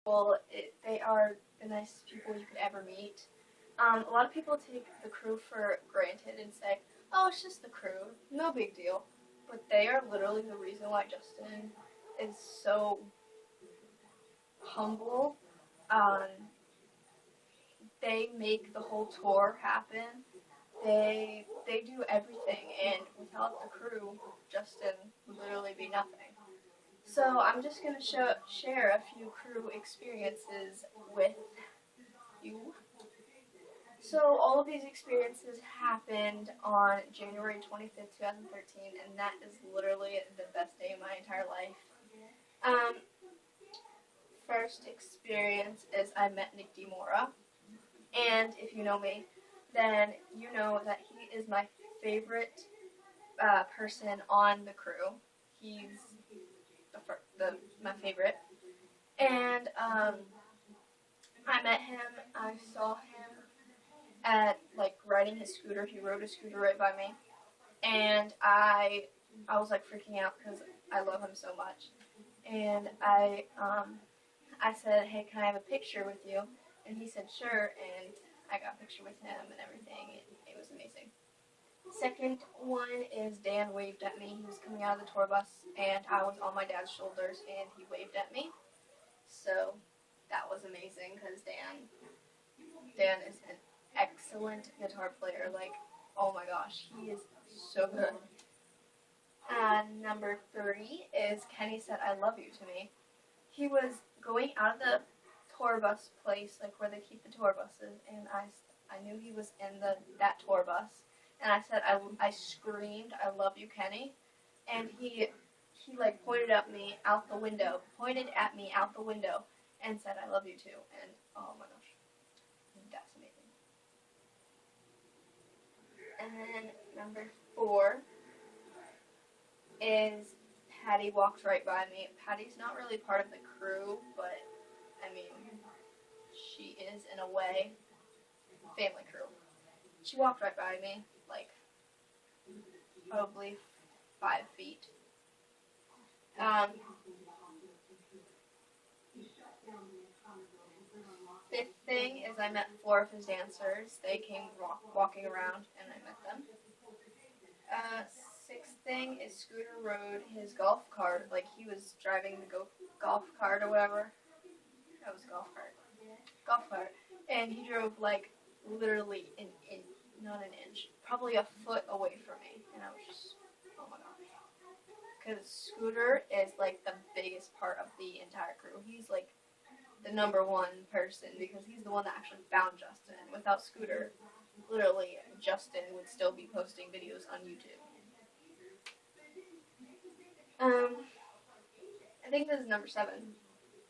Well, they are the nicest people you could ever meet. A lot of people take the crew for granted and say, oh, it's just the crew, no big deal. But they are literally the reason why Justin is so humble. They make the whole tour happen. They do everything, and without the crew, Justin would literally be nothing. So I'm just going to share a few crew experiences with you. So all of these experiences happened on January 25th, 2013, and that is literally the best day of my entire life. First experience is I met Nick DeMora, and if you know me, then you know that he is my favorite person on the crew. He's my favorite, and I met him. I saw him at riding his scooter. He rode a scooter right by me, and I was freaking out because I love him so much. And I said, "Hey, can I have a picture with you?" And he said, "Sure." And I got a picture with him and everything. It was amazing. Second one is Dan waved at me. He was coming out of the tour bus, and I was on my dad's shoulders, and he waved at me. So that was amazing because Dan is an excellent guitar player. Oh my gosh, he is so good. Number 3 is Kenny said, "I love you" to me. He was going out of the tour bus place, where they keep the tour buses, and I knew he was in that tour bus. And I said, I screamed, "I love you, Kenny." And he pointed at me out the window, and said, "I love you too." And oh my gosh, that's amazing. And then number 4 is Patty walked right by me. Patty's not really part of the crew, but I mean, she is in a way. Family crew. She walked right by me, probably 5 feet. Fifth thing is I met 4 of his dancers. They came walking around, and I met them. Sixth thing is Scooter rode his golf cart, he was driving the golf cart or whatever. That was golf cart. And he drove literally not an inch, probably a foot away from me, and I was just, oh my gosh. Because Scooter is the biggest part of the entire crew. He's the number 1 person because he's the one that actually found Justin. Without Scooter, literally Justin would still be posting videos on YouTube. I think this is number 7.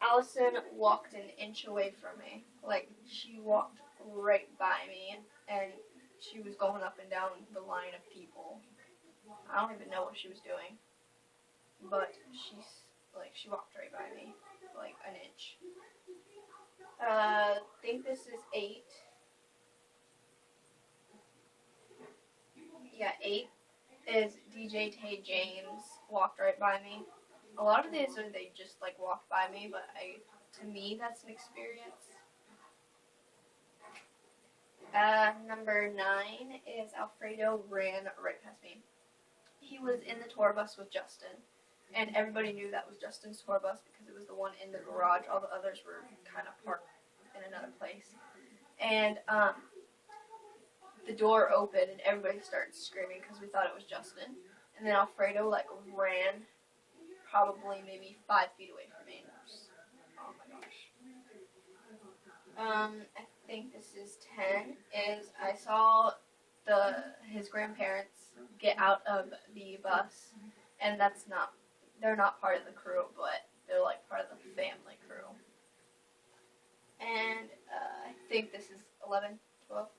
Allison walked an inch away from me. She walked right by me, and she was going up and down the line of people. I don't even know what she was doing, but she walked right by me, an inch. I think this is 8. Yeah, 8 is DJ Tay James walked right by me. A lot of these are they just walked by me, but to me that's an experience. Number 9 is Alfredo ran right past me. He was in the tour bus with Justin, and everybody knew that was Justin's tour bus because it was the one in the garage. All the others were kind of parked in another place. And the door opened, and everybody started screaming because we thought it was Justin. And then Alfredo ran probably maybe 5 feet away from me. And oh my gosh. I think this is 10. Is I saw his grandparents get out of the bus, and they're not part of the crew, but they're part of the family crew. And I think this is 11, 12.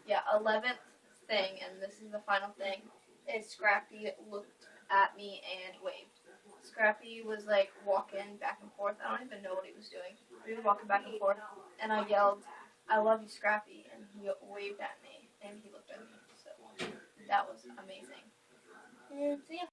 Yeah, 11th thing, and this is the final thing, is Scrappy looked at me and waved. Scrappy was walking back and forth. I don't even know what he was doing. He was walking back and forth, and I yelled, "I love you, Scrappy," and he waved at me, and he looked at me. So that was amazing. And see ya.